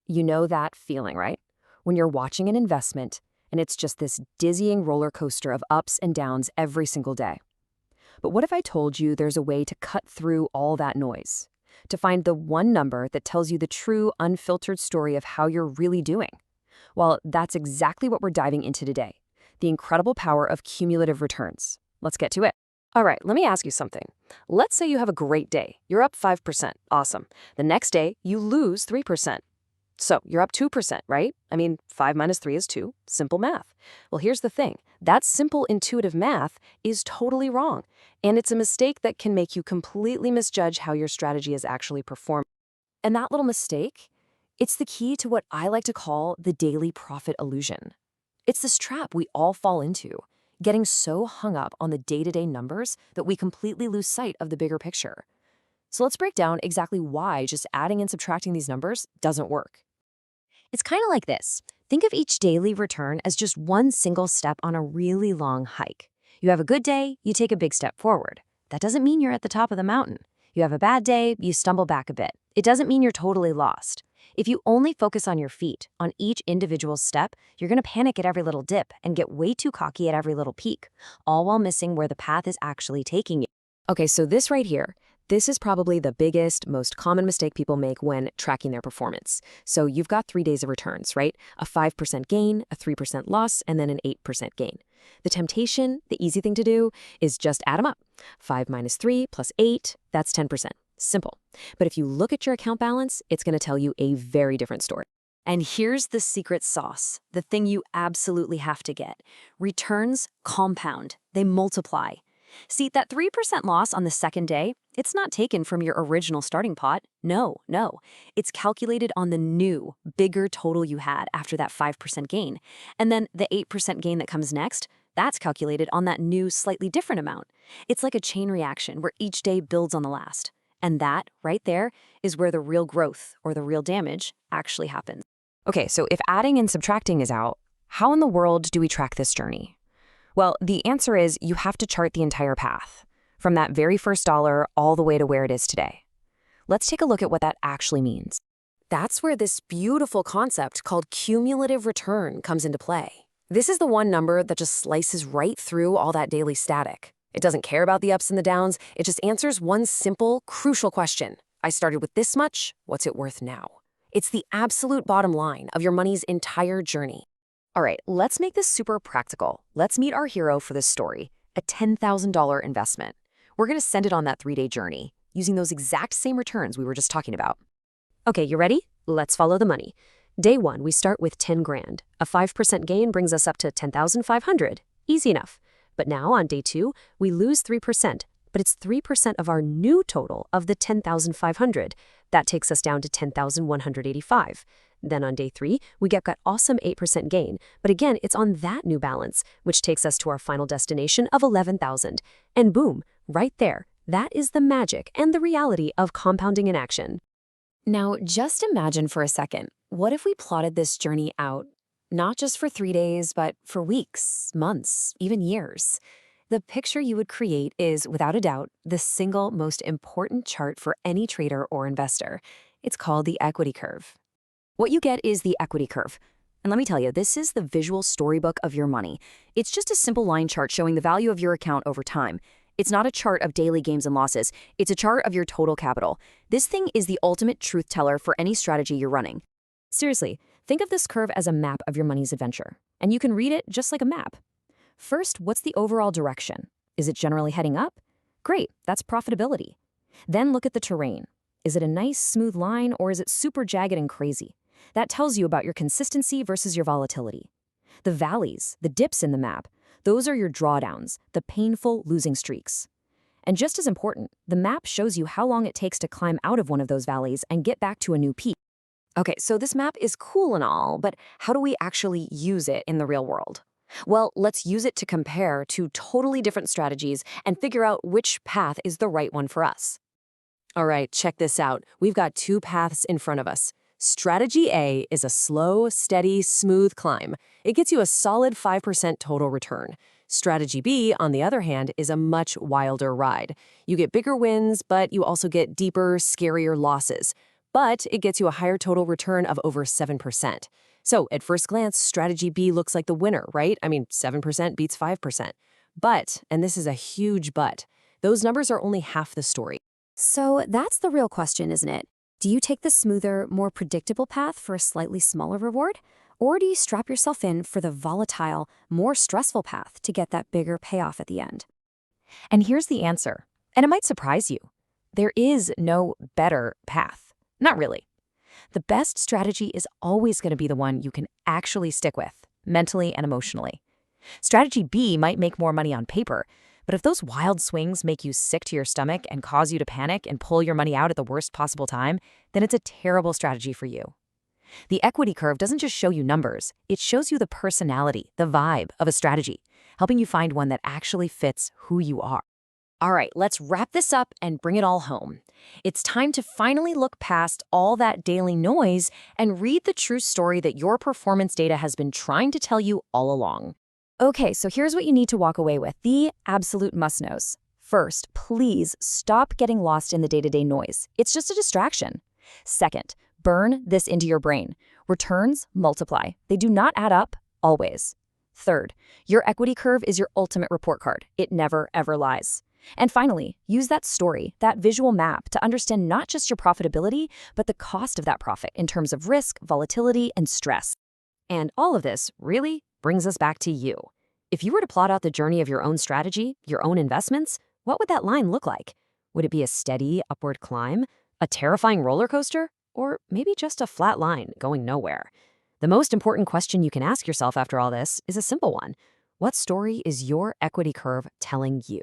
You know that feeling, right? When you're watching an investment and it's just this dizzying roller coaster of ups and downs every single day. But what if I told you there's a way to cut through all that noise? To find the one number that tells you the true, unfiltered story of how you're really doing? Well, that's exactly what we're diving into today. The incredible power of cumulative returns. Let's get to it. All right, let me ask you something. Let's say you have a great day. You're up 5%. Awesome. The next day, you lose 3%. So you're up 2%, right? I mean, 5 minus 3 is 2. Simple math. Well, here's the thing. That simple intuitive math is totally wrong. And it's a mistake that can make you completely misjudge how your strategy is actually performing. And that little mistake, it's the key to what I like to call the daily profit illusion. It's this trap we all fall into, getting so hung up on the day-to-day numbers that we completely lose sight of the bigger picture. So let's break down exactly why just adding and subtracting these numbers doesn't work. It's kind of like this. Think of each daily return as just one single step on a really long hike. You have a good day, you take a big step forward. That doesn't mean you're at the top of the mountain. You have a bad day, you stumble back a bit. It doesn't mean you're totally lost. If you only focus on your feet, on each individual step, you're going to panic at every little dip and get way too cocky at every little peak, all while missing where the path is actually taking you. Okay, so this right here, this is probably the biggest, most common mistake people make when tracking their performance. So you've got 3 days of returns, right? A 5% gain, a 3% loss, and then an 8% gain. The temptation, the easy thing to do, is just add them up. 5 minus 3 plus 8, that's 10%. Simple. But if you look at your account balance, it's going to tell you a very different story. And here's the secret sauce, the thing you absolutely have to get. Returns compound. They multiply. See, that 3% loss on the second day, it's not taken from your original starting pot. No. It's calculated on the new, bigger total you had after that 5% gain. And then the 8% gain that comes next, that's calculated on that new, slightly different amount. It's like a chain reaction where each day builds on the last. And that, right there, is where the real growth or the real damage actually happens. Okay, so if adding and subtracting is out, how in the world do we track this journey? Well, the answer is you have to chart the entire path, from that very first dollar all the way to where it is today. Let's take a look at what that actually means. That's where this beautiful concept called cumulative return comes into play. This is the one number that just slices right through all that daily static. It doesn't care about the ups and the downs. It just answers one simple, crucial question. I started with this much. What's it worth now? It's the absolute bottom line of your money's entire journey. All right, let's make this super practical. Let's meet our hero for this story, a $10,000 investment. We're going to send it on that 3-day journey, using those exact same returns we were just talking about. Okay, you ready? Let's follow the money. Day 1, we start with 10 grand. A 5% gain brings us up to 10,500. Easy enough. But now on day 2, we lose 3%, but it's 3% of our new total of the 10,500. That takes us down to 10,185. Then on day 3, we get that awesome 8% gain, but again, it's on that new balance, which takes us to our final destination of 11,000. And boom, right there, that is the magic and the reality of compounding in action. Now, just imagine for a second, what if we plotted this journey out, not just for 3 days, but for weeks, months, even years? The picture you would create is, without a doubt, the single most important chart for any trader or investor. It's called the equity curve. What you get is the equity curve. And let me tell you, this is the visual storybook of your money. It's just a simple line chart showing the value of your account over time. It's not a chart of daily gains and losses. It's a chart of your total capital. This thing is the ultimate truth teller for any strategy you're running. Seriously, think of this curve as a map of your money's adventure. And you can read it just like a map. First, what's the overall direction? Is it generally heading up? Great, that's profitability. Then look at the terrain. Is it a nice, smooth line, or is it super jagged and crazy? That tells you about your consistency versus your volatility. The valleys, the dips in the map, those are your drawdowns, the painful losing streaks. And just as important, the map shows you how long it takes to climb out of one of those valleys and get back to a new peak. Okay, so this map is cool and all, but how do we actually use it in the real world? Well, let's use it to compare two totally different strategies and figure out which path is the right one for us. All right, check this out. We've got 2 paths in front of us. Strategy A is a slow, steady, smooth climb. It gets you a solid 5% total return. Strategy B, on the other hand, is a much wilder ride. You get bigger wins, but you also get deeper, scarier losses. but it gets you a higher total return of over 7%. So at first glance, strategy B looks like the winner, right? I mean, 7% beats 5%. But, and this is a huge but, those numbers are only half the story. So that's the real question, isn't it? Do you take the smoother, more predictable path for a slightly smaller reward? Or do you strap yourself in for the volatile, more stressful path to get that bigger payoff at the end? And here's the answer, and it might surprise you. There is no better path. Not really. The best strategy is always going to be the one you can actually stick with, mentally and emotionally. Strategy B might make more money on paper, but if those wild swings make you sick to your stomach and cause you to panic and pull your money out at the worst possible time, then it's a terrible strategy for you. The equity curve doesn't just show you numbers, it shows you the personality, the vibe of a strategy, helping you find one that actually fits who you are. All right, let's wrap this up and bring it all home. It's time to finally look past all that daily noise and read the true story that your performance data has been trying to tell you all along. Okay, so here's what you need to walk away with, the absolute must-knows. First, please stop getting lost in the day-to-day noise. It's just a distraction. Second, burn this into your brain. Returns multiply. They do not add up, always. Third, your equity curve is your ultimate report card. It never, ever lies. And finally, use that story, that visual map, to understand not just your profitability, but the cost of that profit in terms of risk, volatility, and stress. And all of this really brings us back to you. If you were to plot out the journey of your own strategy, your own investments, what would that line look like? Would it be a steady upward climb, a terrifying roller coaster, or maybe just a flat line going nowhere? The most important question you can ask yourself after all this is a simple one. What story is your equity curve telling you?